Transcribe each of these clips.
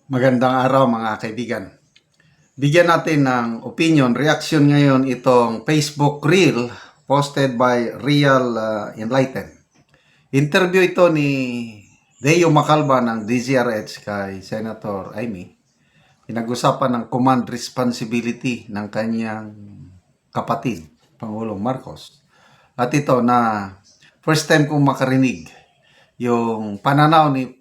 Magandang araw mga kaibigan. Bigyan natin ng opinion, reaction ngayon itong Facebook Reel posted by Real Enlighten. Interview ito ni Deo Macalba ng DZRH kay Senator Amy. Pinag-usapan ng command responsibility ng kanyang kapatid, Pangulong Marcos. At ito na first time kong makarinig yung pananaw ni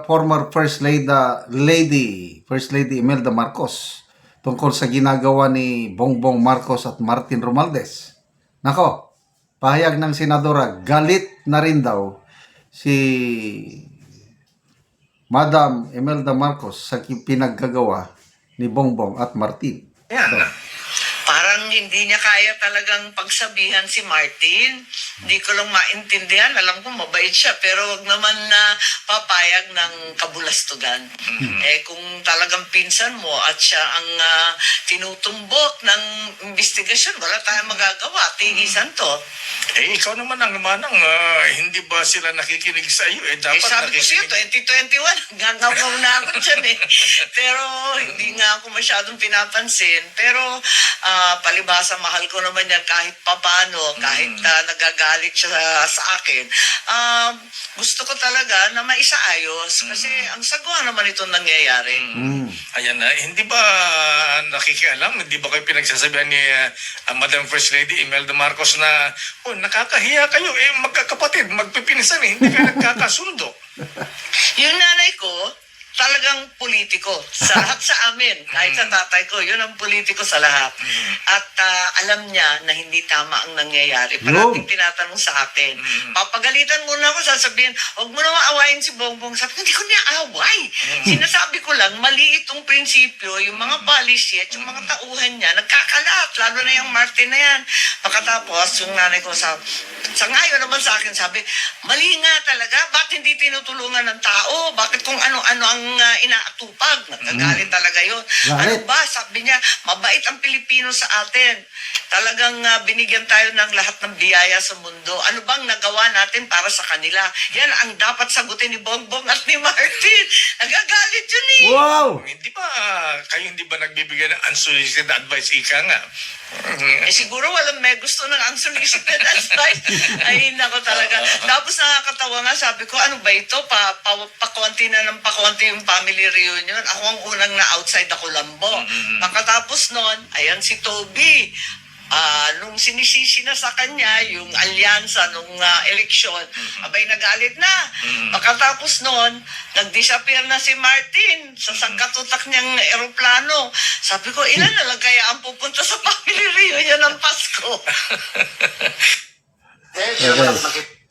former First Lady Imelda Marcos tungkol sa ginagawa ni Bongbong Marcos at Martin Romualdez. Nako, pahayag ng senadora, galit na rin daw si Madam Imelda Marcos sa pinaggagawa ni Bongbong at Martin. Yan. Parang hindi niya kaya talagang pagsabihan si Martin. Hindi ko lang maintindihan. Alam ko mabait siya, pero wag naman na papayag ng kabulastugan. Kung talagang pinsan mo at siya ang tinutumbok ng investigasyon, wala tayong magagawa. Tigisan to. Ikaw naman ang manang, hindi ba sila nakikinig sa iyo? Dapat sabi ko siya, nakikinig. 2021, gagawaw na ako dyan Pero hindi nga ako masyadong pinapansin. Pero palibhasa, mahal ko naman yan kahit papano, kahit nagagalit siya sa akin. Gusto ko talaga na maisaayos kasi ang sagwa naman itong nangyayari. Ayan na, hindi ba nakikialam? Hindi ba kayo pinagsasabihan ni Madam First Lady Imelda Marcos na nakakahiya kayo, magkakapatid, magpipinsan hindi kayo nagkakasundo? Yung nanay ko, talagang politiko sa lahat sa amin. Kahit sa tatay ko, yun ang politiko sa lahat. At alam niya na hindi tama ang nangyayari. Parating tinatanong sa akin. Papagalitan muna ako, sasabihin, huwag mo naman awayin si Bongbong. Sabi ko, hindi ko niya away. Sinasabi ko lang, mali itong prinsipyo, yung mga policy at yung mga tauhan niya, nagkakalat. Lalo na yung Martin na yan. Pagkatapos, yung nanay ko sa ngayon naman sa akin, sabi, mali nga talaga. Bakit hindi tinutulungan ng tao? Bakit kung ano-ano ang inaatupag? Nagagalit talaga yun. Ano ba? Sabi niya, mabait ang Pilipino sa atin. Talagang binigyan tayo ng lahat ng biyaya sa mundo. Ano bang nagawa natin para sa kanila? Yan ang dapat sagutin ni Bongbong at ni Martin. Nagagalit yun Wow! Hindi ba nagbibigay ng unsolicited advice, ika nga? Siguro walang may gusto ng unsolicited advice. Ay, nako talaga. Tapos nakakatawa nga, sabi ko, ano ba ito? Pakonti na ng pakonti yung family reunion. Ako ang unang na outside ako lambo. Pagkatapos nun, ayan si Toby. Nung sinisisi na sa kanya yung alyansa nung eleksyon, abay nagalit na. Pagkatapos noon, nag-disappear na si Martin sa sangkatutak niyang eroplano. Sabi ko, ilan na lang kaya ang pupunta sa family reunion ng Pasko?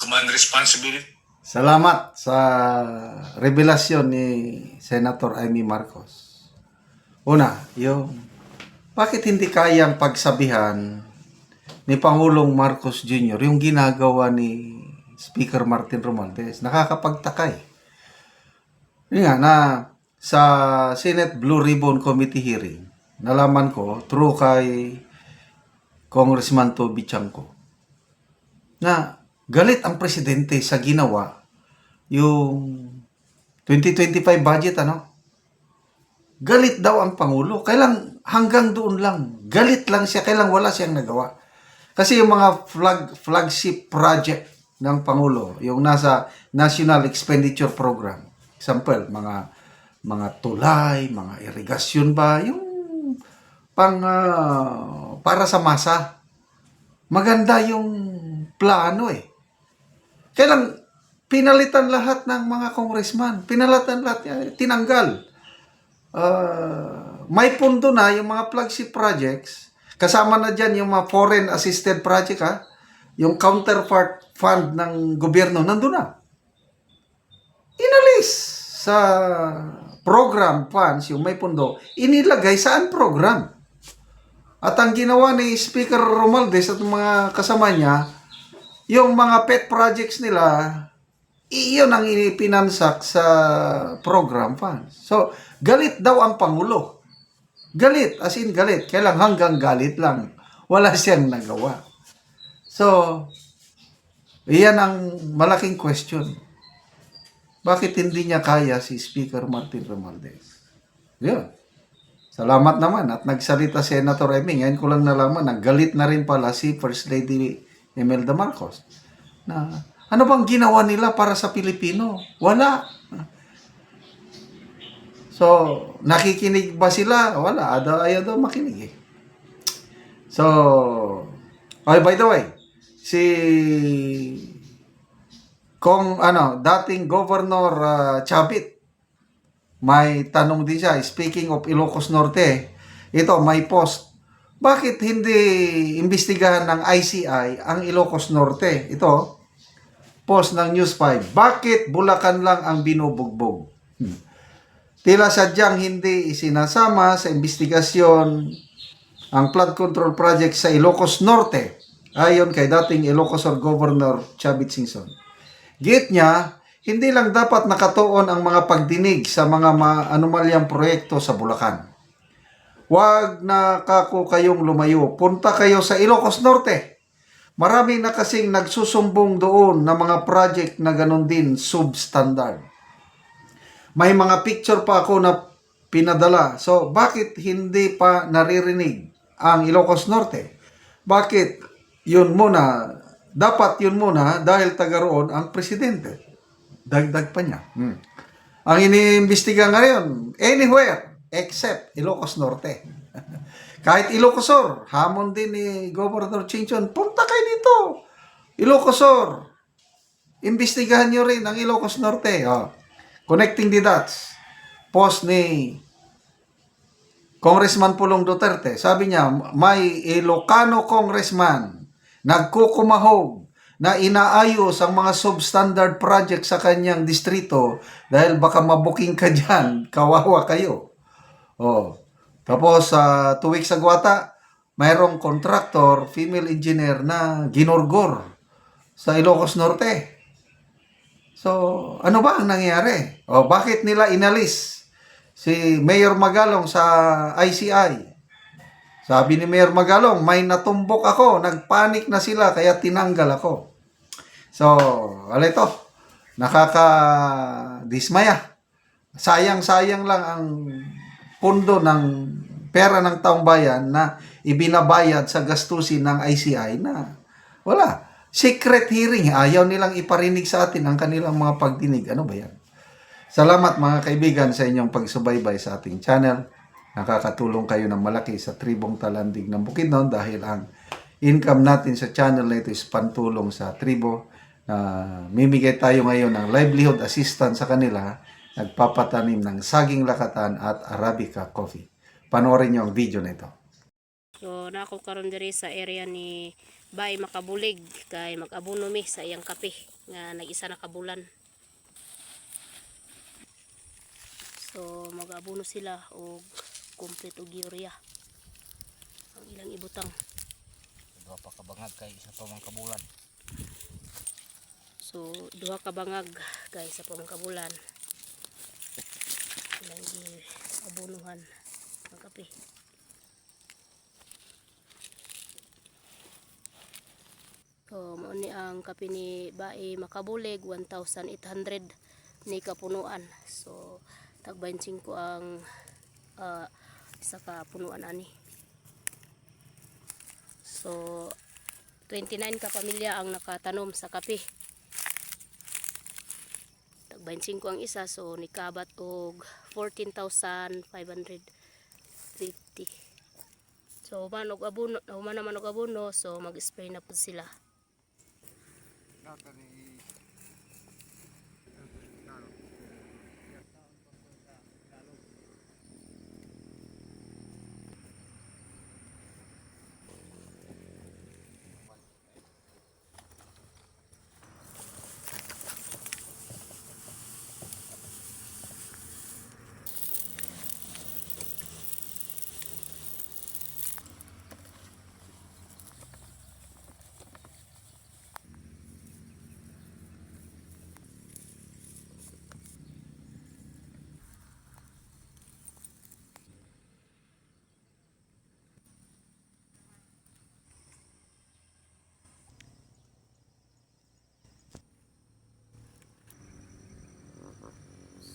Command responsibility. Salamat sa revelasyon ni Senator Amy Marcos. Una, bakit hindi kayang pagsabihan ni Pangulong Marcos Jr. yung ginagawa ni Speaker Martin Romualdez? Nakakapagtaka Yun nga, na sa Senate Blue Ribbon Committee hearing, nalaman ko through kay Congressman Toby Chanco na galit ang presidente sa ginawa yung 2025 budget, galit daw ang Pangulo. Kailang hanggang doon lang. Galit lang siya. Kailang wala siyang nagawa. Kasi yung mga flagship project ng Pangulo, yung nasa National Expenditure Program, example, mga tulay, mga irigasyon ba, yung para sa masa. Maganda yung plano Kailang pinalitan lahat ng mga congressman. Pinalitan lahat, tinanggal. May pundo na yung mga flagship projects, kasama na dyan yung mga foreign assisted project, yung counterpart fund ng gobyerno, nandun na. Inalis sa program funds, yung may pundo, inilagay saan program. At ang ginawa ni Speaker Romualdez at mga kasama niya, yung mga pet projects nila, iyon ang ipinansak sa program funds. So, galit daw ang Pangulo. Galit, as in galit. Kailang hanggang galit lang. Wala siyang nagawa. So, iyan ang malaking question. Bakit hindi niya kaya si Speaker Martin Romualdez? Yun. Salamat naman at nagsalita si Senator Amy. Ngayon ko lang nalaman, naggalit na rin pala si First Lady Imelda Marcos. Na, ano bang ginawa nila para sa Pilipino? Wala. So, nakikinig ba sila? Wala. Ayaw daw makinig eh. So, oh, by the way, si dating Governor Chavit, may tanong din siya. Speaking of Ilocos Norte, ito, may post. Bakit hindi imbestigahan ng ICI ang Ilocos Norte? Ito, post ng News 5. Bakit Bulacan lang ang binubugbog? Tila sadyang hindi isinasama sa investigasyon ang flood control project sa Ilocos Norte, ayon kay dating Ilocos Governor Chavit Singson. Git niya, hindi lang dapat nakatuon ang mga pagdinig sa mga anomalyang proyekto sa Bulacan. Huwag na kako kayong lumayo. Punta kayo sa Ilocos Norte. Marami na kasing nagsusumbong doon na mga project na ganun din substandard. May mga picture pa ako na pinadala. So, bakit hindi pa naririnig ang Ilocos Norte? Bakit yun muna? Dapat yun muna dahil taga roon ang presidente. Dagdag pa niya. Ang iniimbestiga ngayon, anywhere except Ilocos Norte. Kahit Ilocos Sur, hamon din ni Governor Chinchon, punta kayo dito. Ilocos Sur, imbestigahan nyo rin ang Ilocos Norte. Oh. Connecting the dots. Post ni Congressman Pulong Duterte. Sabi niya, may Ilocano congressman nagkukumahog na inaayos ang mga substandard project sa kanyang distrito dahil baka mabuking ka dyan, kawawa kayo. Oh. Tapos, 2 weeks ago ata, mayroong contractor, female engineer na ginorgor sa Ilocos Norte. So, ano ba ang nangyari? O, bakit nila inalis si Mayor Magalong sa ICI? Sabi ni Mayor Magalong, may natumbok ako, nagpanik na sila, kaya tinanggal ako. So, ito, nakakadismaya. Sayang-sayang lang ang pundo ng pera ng taong bayan na ibinabayad sa gastusin ng ICI na wala. Secret hearing. Ayaw nilang iparinig sa atin ang kanilang mga pagdinig. Ano ba yan? Salamat mga kaibigan sa inyong pagsubaybay sa ating channel. Nakakatulong kayo ng malaki sa tribong Talandig ng Bukidnon dahil ang income natin sa channel na ito is pantulong sa tribo. Mimigay tayo ngayon ng livelihood assistance sa kanila. Nagpapatanim ng saging lakatan at Arabica coffee. Panoorin niyo ang video na ito. So nako karon diri sa area ni Bay Makabulig kay mag-abono mi sa iyang kape nga nag-isa na kabulan. So mag-abono sila og complete og urea. Ang ilang ibutang. Duha pa kabangag kay isa pa mang kabulan. So duha ka bangag kay isa pa mang kabulan. Ilang abonuhan ng kape. So, mo ni ang kape ni Bay Makabulig 1,800 ni kapunuan. So, tag 25 ang isa ka punuan ani. So, 29 ka pamilya ang nakatanom sa kape. Tag 25 ang isa, so nikabat og 14,550. So, human naman og abono, so mag-spray na po sila.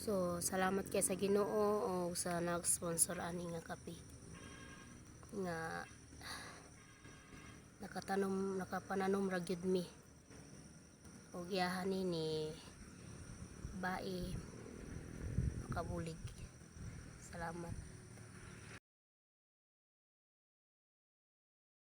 So salamat kay sa Ginoo o sa nag-sponsor ani nga kape nga nakapananom ra gyud mi og iyahan ni Bae Makabulig. Salamat.